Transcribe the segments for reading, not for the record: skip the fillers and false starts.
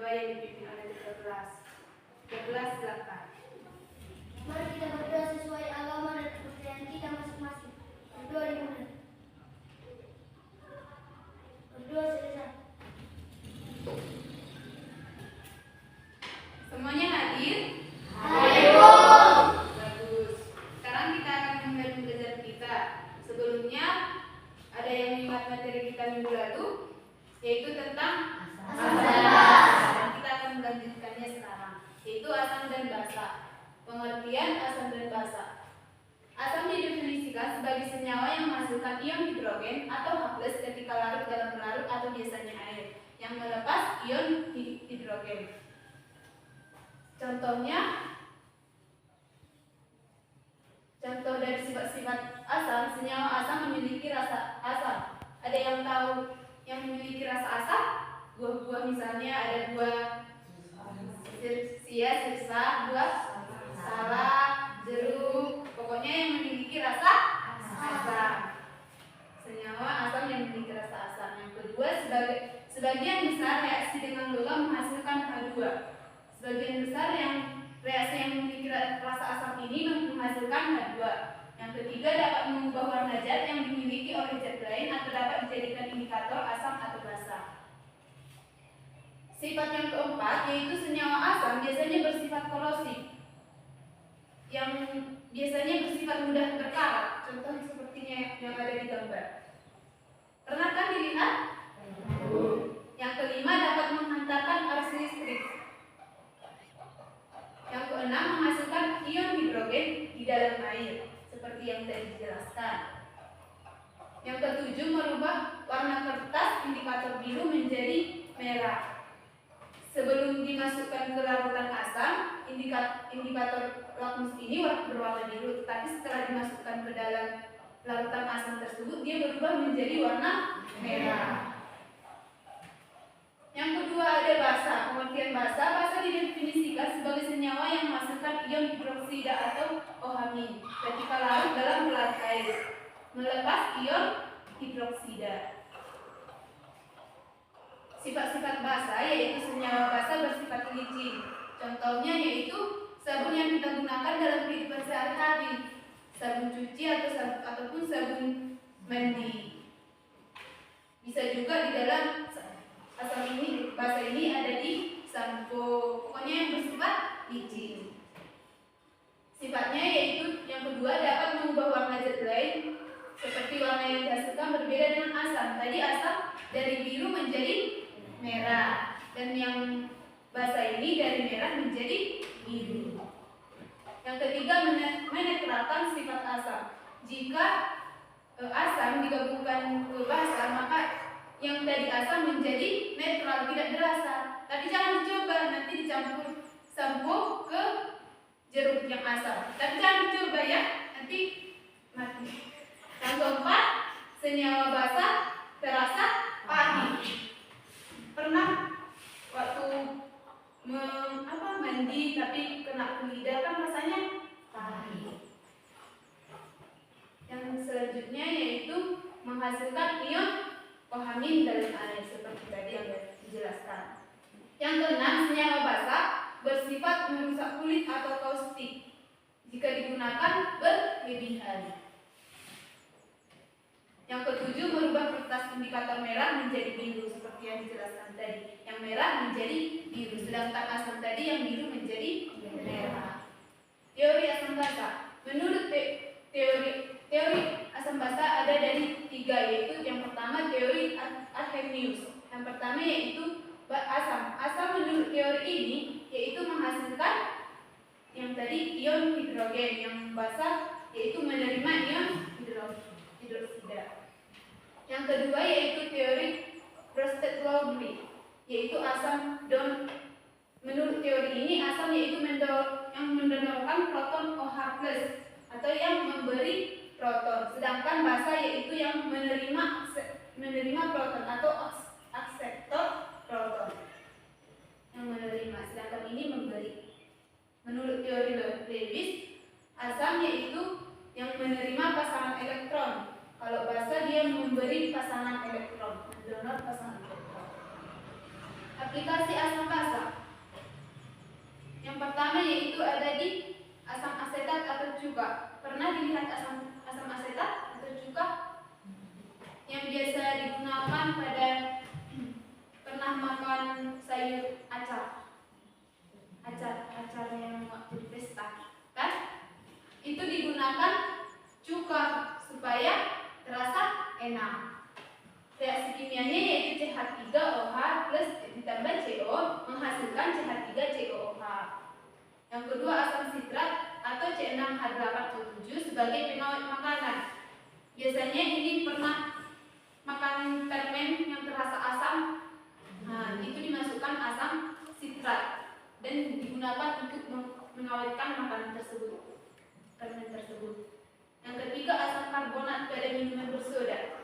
kedua yang dipimpin oleh ketua kelas. Ketua kelas silakan. Mari kita berdoa sesuai agama dan kepercayaan kita masing-masing. Berdoa dimulai. Berdoa selesai. Semuanya hadir? Hadir. Bagus. Sekarang kita akan mulai belajar kita. Sebelumnya ada yang ingat materi kita minggu lalu, yaitu tentang asam dan basa. Dan kita akan melanjutkannya sekarang, yaitu asam dan basa. Pengertian asam dan basa. Asam didefinisikan sebagai senyawa yang menghasilkan ion hidrogen atau H+ ketika larut dalam pelarut atau biasanya air yang melepas ion hidrogen. Contoh dari sifat-sifat asam, senyawa asam memiliki rasa asam. Ada yang tahu yang memiliki rasa asam? Buah-buah misalnya ada buah sirsa, buah salak, jeruk, pokoknya yang memiliki rasa asam. Senyawa asam yang memiliki rasa asam. Yang kedua, sebagian besar reaksi dengan logam menghasilkan H2. Sebagian besar yang reaksi yang memiliki rasa asam ini menghasilkan H2. Yang ketiga, dapat mengubah warna zat yang dimiliki oleh zat lain atau dapat dijadikan indikator asam atau basa. Sifat yang keempat yaitu senyawa asam biasanya bersifat korosif, yang biasanya bersifat mudah terkarat. Contoh sepertinya yang ada di gambar. Pernah kan dilihat? Yang kelima, dapat menghantarkan arus listrik. Yang keenam, menghasilkan ion hidrogen di dalam air, seperti yang tadi dijelaskan. Yang ketujuh, merubah warna kertas indikator biru menjadi merah. Sebelum dimasukkan ke larutan asam, indikator lakmus ini berwarna biru, tetapi setelah dimasukkan ke dalam larutan asam tersebut, dia berubah menjadi warna merah. Yang kedua ada basa. Pengertian basa. Basa didefinisikan sebagai senyawa yang menghasilkan ion hidroksida atau OH- ketika larut dalam pelarut air, melepas ion hidroksida. Sifat-sifat basa yaitu senyawa basa bersifat licin. Contohnya yaitu sabun yang kita gunakan dalam kehidupan sehari-hari, sabun cuci ataupun sabun mandi. Bisa juga di dalam asam ini, basa ini ada di sampo. Pokoknya yang bersifat licin. Sifatnya yaitu yang kedua, dapat mengubah warna zat lain seperti warna yang dihasilkan berbeda dengan asam. Tadi asam dari biru menjadi merah, dan yang basa ini dari merah menjadi biru. Yang ketiga, menetralkan sifat asam. Jika asam digabungkan ke basa, maka yang tadi asam menjadi netral, tidak berasa. Tapi jangan dicoba, nanti dicampur sampo ke jeruk yang asam. Tapi jangan dicoba ya, nanti mati. Yang keempat, senyawa basa terasa pahit. Pernah waktu mandi tapi kena ke lidah kan rasanya pahit. Yang selanjutnya yaitu menghasilkan ion OH- dalam air seperti tadi yang dijelaskan. Yang keenam, senyawa basa bersifat merusak kulit atau kaustik jika digunakan berlebihan. Yang ketujuh, merubah kertas indikator merah menjadi biru seperti yang dijelaskan tadi. Yang merah menjadi biru, sedangkan asam tadi yang biru menjadi merah. Teori asam basa. Menurut teori asam basa ada dari tiga, yaitu yang pertama teori Arrhenius. Yang pertama yaitu asam. Asam menurut teori ini yaitu menghasilkan yang tadi ion hidrogen, yang basa yaitu menerima ion hidroksida. Yang kedua yaitu teori Bronsted-Lowry, yaitu asam menurut teori ini asam yaitu yang mendonorkan proton OH+ atau yang memberi proton, sedangkan basa yaitu yang menerima proton atau akseptor proton, yang menerima, sedangkan ini memberi. Menurut teori Lewis, asam yaitu yang menerima pasangan elektron, kalau basa dia memberi pasangan elektron, mendonor pasangan elektron. Aplikasi asam basa. Yang pertama yaitu ada di asam asetat atau cuka. Pernah dilihat asam asetat atau cuka yang biasa digunakan pada pernah makan sayur acar yang waktu di pesta, kan? Itu digunakan cuka supaya terasa enak. Reaksi kimianya yaitu CH3OH plus ditambah CO menghasilkan CH3COOH. Yang kedua asam sitrat atau C6H8O7 sebagai pengawet makanan. Biasanya ini pernah makan permen yang terasa asam, nah itu dimasukkan asam sitrat dan digunakan untuk mengawetkan makanan tersebut, permen tersebut. Yang ketiga asam karbonat pada minuman bersoda.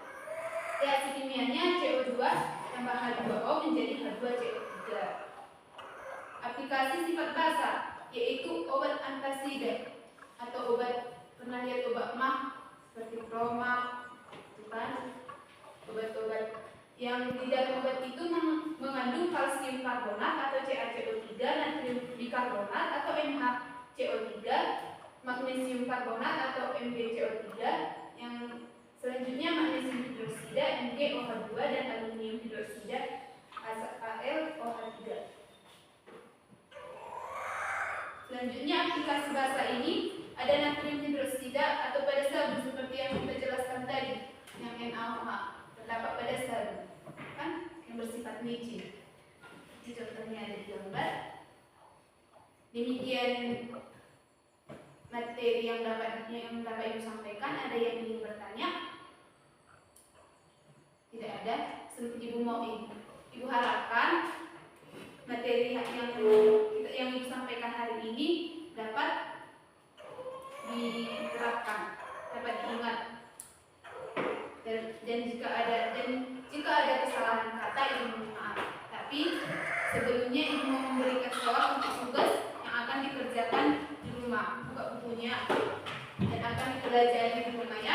Reaksi kimianya CO2 tambah H2O menjadi H2CO3. Aplikasi sifat basa yaitu obat antasida atau obat, pernah lihat obat mah seperti Promax, bukan? Obat-obat yang di dalam obat itu mengandung kalsium karbonat atau CaCO3, natrium bikarbonat atau MaCO3, magnesium karbonat atau MgCO3, yang selanjutnya magnesium hidroksida MgOH2 dan aluminium hidroksida AlOH3. Selanjutnya aplikasi basa ini ada natrium hidroksida atau pada sabun seperti yang kita jelaskan tadi, yang NaOH terdapat pada sabun, kan, yang bersifat licin. Ini contohnya ada di gambar. Demikian materi yang dapat Ibu sampaikan. Ada yang ingin bertanya? Tidak ada. Ibu harapkan materi yang Ibu sampaikan hari ini dapat diterapkan, dapat diingat. Dan jika ada kesalahan kata, Ibu mohon maaf. Tapi sebelumnya Ibu mau memberikan soal untuk tugas yang akan dikerjakan di rumah. Buka bukunya dan akan dipelajari di rumah ya.